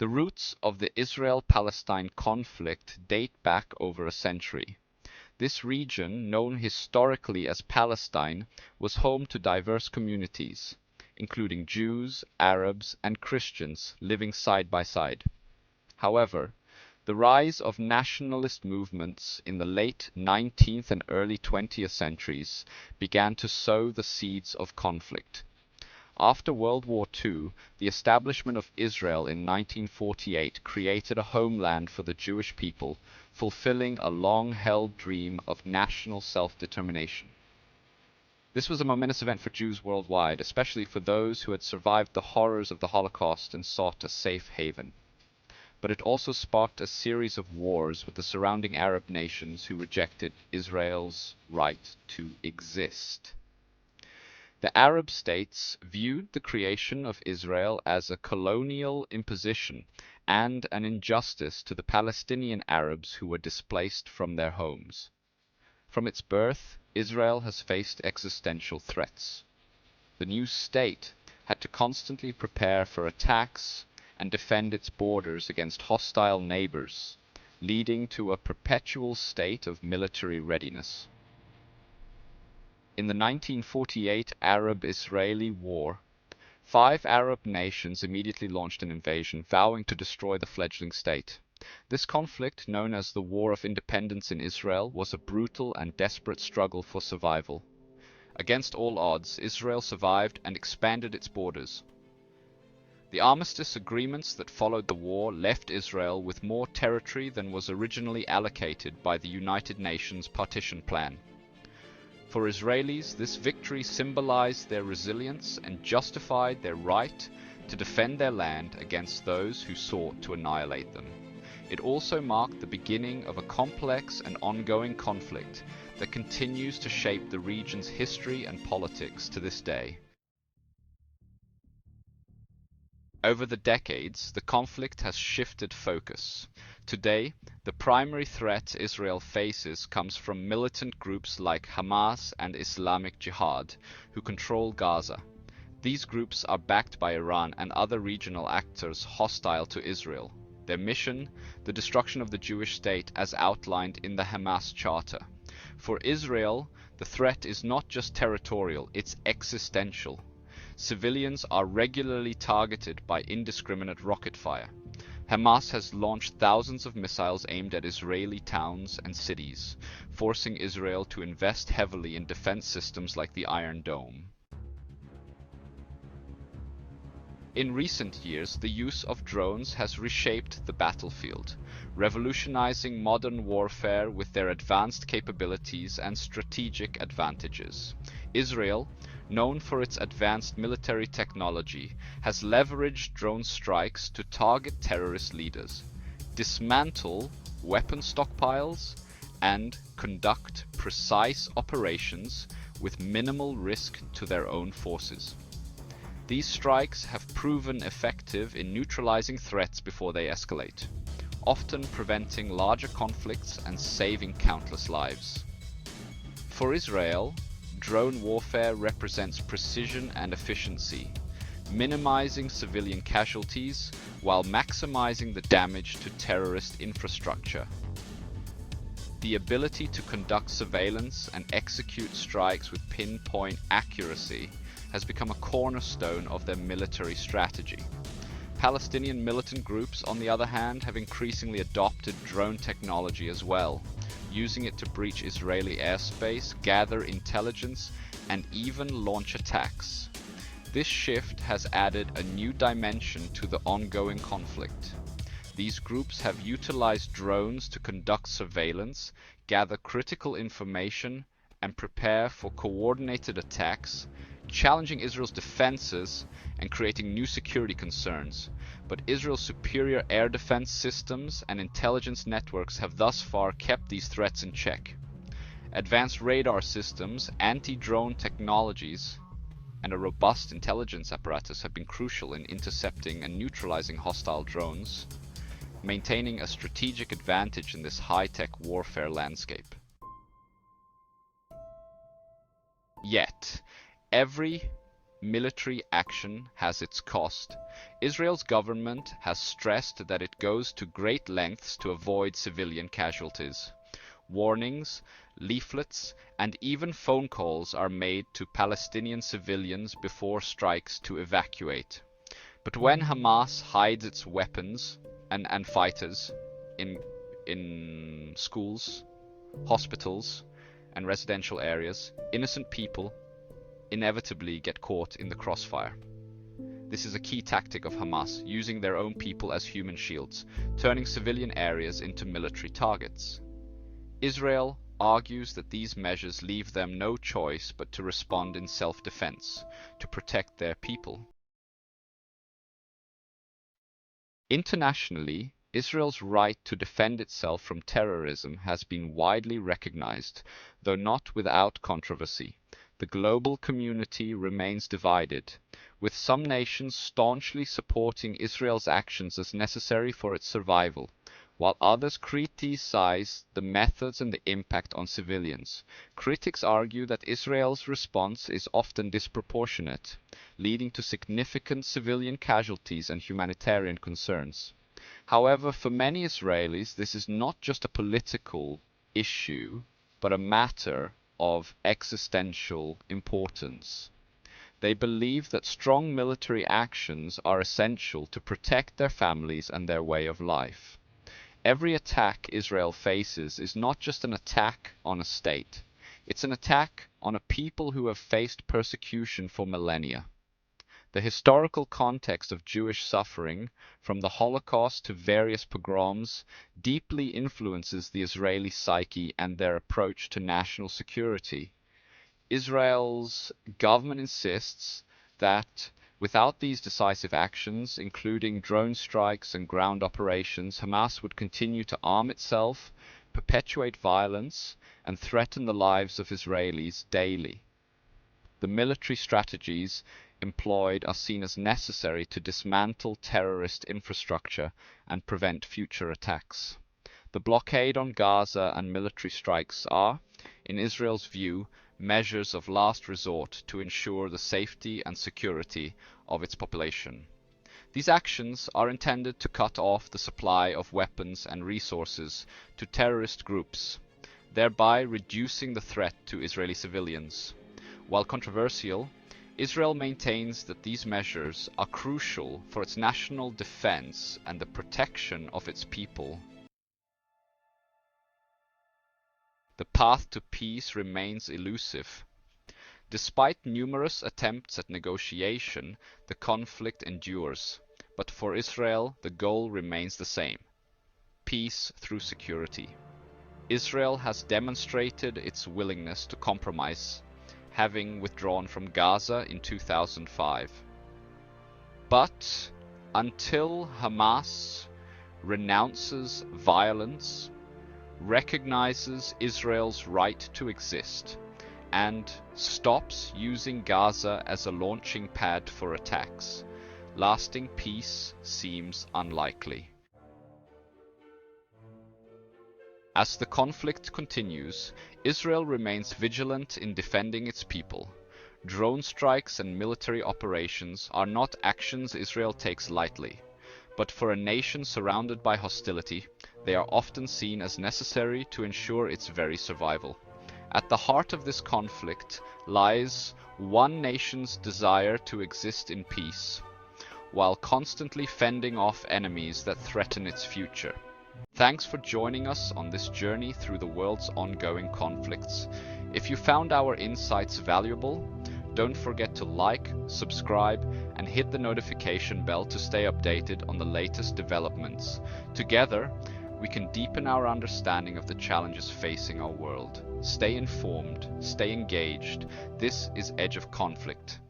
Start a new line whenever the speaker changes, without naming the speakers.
The roots of the Israel-Palestine conflict date back over a century. This region, known historically as Palestine, was home to diverse communities, including Jews, Arabs, and Christians living side by side. However, the rise of nationalist movements in the late 19th and early 20th centuries began to sow the seeds of conflict. After World War II, the establishment of Israel in 1948 created a homeland for the Jewish people, fulfilling a long-held dream of national self-determination. This was a momentous event for Jews worldwide, especially for those who had survived the horrors of the Holocaust and sought a safe haven. But it also sparked a series of wars with the surrounding Arab nations who rejected Israel's right to exist. The Arab states viewed the creation of Israel as a colonial imposition and an injustice to the Palestinian Arabs who were displaced from their homes. From its birth, Israel has faced existential threats. The new state had to constantly prepare for attacks and defend its borders against hostile neighbors, leading to a perpetual state of military readiness. In the 1948 Arab-Israeli War, 5 Arab nations immediately launched an invasion, vowing to destroy the fledgling state. This conflict, known as the War of Independence in Israel, was a brutal and desperate struggle for survival. Against all odds, Israel survived and expanded its borders. The armistice agreements that followed the war left Israel with more territory than was originally allocated by the United Nations partition plan. For Israelis, this victory symbolized their resilience and justified their right to defend their land against those who sought to annihilate them. It also marked the beginning of a complex and ongoing conflict that continues to shape the region's history and politics to this day. Over the decades, the conflict has shifted focus. Today, the primary threat Israel faces comes from militant groups like Hamas and Islamic Jihad, who control Gaza. These groups are backed by Iran and other regional actors hostile to Israel. Their mission, the destruction of the Jewish state as outlined in the Hamas Charter. For Israel, the threat is not just territorial, it's existential. Civilians are regularly targeted by indiscriminate rocket fire. Hamas has launched thousands of missiles aimed at Israeli towns and cities, forcing Israel to invest heavily in defense systems like the Iron Dome. In recent years, the use of drones has reshaped the battlefield, revolutionizing modern warfare with their advanced capabilities and strategic advantages. Israel, known for its advanced military technology, has leveraged drone strikes to target terrorist leaders, dismantle weapon stockpiles, and conduct precise operations with minimal risk to their own forces. These strikes have proven effective in neutralizing threats before they escalate, often preventing larger conflicts and saving countless lives. For Israel, drone warfare represents precision and efficiency, minimizing civilian casualties while maximizing the damage to terrorist infrastructure. The ability to conduct surveillance and execute strikes with pinpoint accuracy has become a cornerstone of their military strategy. Palestinian militant groups, on the other hand, have increasingly adopted drone technology as well, using it to breach Israeli airspace, gather intelligence, and even launch attacks. This shift has added a new dimension to the ongoing conflict. These groups have utilized drones to conduct surveillance, gather critical information, and prepare for coordinated attacks, challenging Israel's defenses and creating new security concerns. But Israel's superior air defense systems and intelligence networks have thus far kept these threats in check. Advanced radar systems, anti-drone technologies, and a robust intelligence apparatus have been crucial in intercepting and neutralizing hostile drones, maintaining a strategic advantage in this high-tech warfare landscape. Yet, every military action has its cost. Israel's government has stressed that it goes to great lengths to avoid civilian casualties. Warnings, leaflets, and even phone calls are made to Palestinian civilians before strikes to evacuate. But when Hamas hides its weapons and fighters in schools, hospitals, and residential areas, innocent people inevitably get caught in the crossfire. This is a key tactic of Hamas, using their own people as human shields, turning civilian areas into military targets. Israel argues that these measures leave them no choice but to respond in self-defense, to protect their people. Internationally, Israel's right to defend itself from terrorism has been widely recognized, though not without controversy. The global community remains divided, with some nations staunchly supporting Israel's actions as necessary for its survival, while others criticize the methods and the impact on civilians. Critics argue that Israel's response is often disproportionate, leading to significant civilian casualties and humanitarian concerns. However, for many Israelis, this is not just a political issue, but a matter of existential importance. They believe that strong military actions are essential to protect their families and their way of life. Every attack Israel faces is not just an attack on a state. It's an attack on a people who have faced persecution for millennia. The historical context of Jewish suffering, from the Holocaust to various pogroms, deeply influences the Israeli psyche and their approach to national security. Israel's government insists that without these decisive actions, including drone strikes and ground operations, Hamas would continue to arm itself, perpetuate violence, and threaten the lives of Israelis daily. The military strategies employed are seen as necessary to dismantle terrorist infrastructure and prevent future attacks. The blockade on Gaza and military strikes are, in Israel's view, measures of last resort to ensure the safety and security of its population. These actions are intended to cut off the supply of weapons and resources to terrorist groups, thereby reducing the threat to Israeli civilians. While controversial, Israel maintains that these measures are crucial for its national defense and the protection of its people. The path to peace remains elusive. Despite numerous attempts at negotiation, the conflict endures. But for Israel, the goal remains the same: peace through security. Israel has demonstrated its willingness to compromise, having withdrawn from Gaza in 2005. But until Hamas renounces violence, recognizes Israel's right to exist, and stops using Gaza as a launching pad for attacks, lasting peace seems unlikely. As the conflict continues, Israel remains vigilant in defending its people. Drone strikes and military operations are not actions Israel takes lightly, but for a nation surrounded by hostility, they are often seen as necessary to ensure its very survival. At the heart of this conflict lies one nation's desire to exist in peace, while constantly fending off enemies that threaten its future. Thanks for joining us on this journey through the world's ongoing conflicts. If you found our insights valuable, don't forget to like, subscribe, and hit the notification bell to stay updated on the latest developments. Together, we can deepen our understanding of the challenges facing our world. Stay informed, stay engaged. This is Edge of Conflict.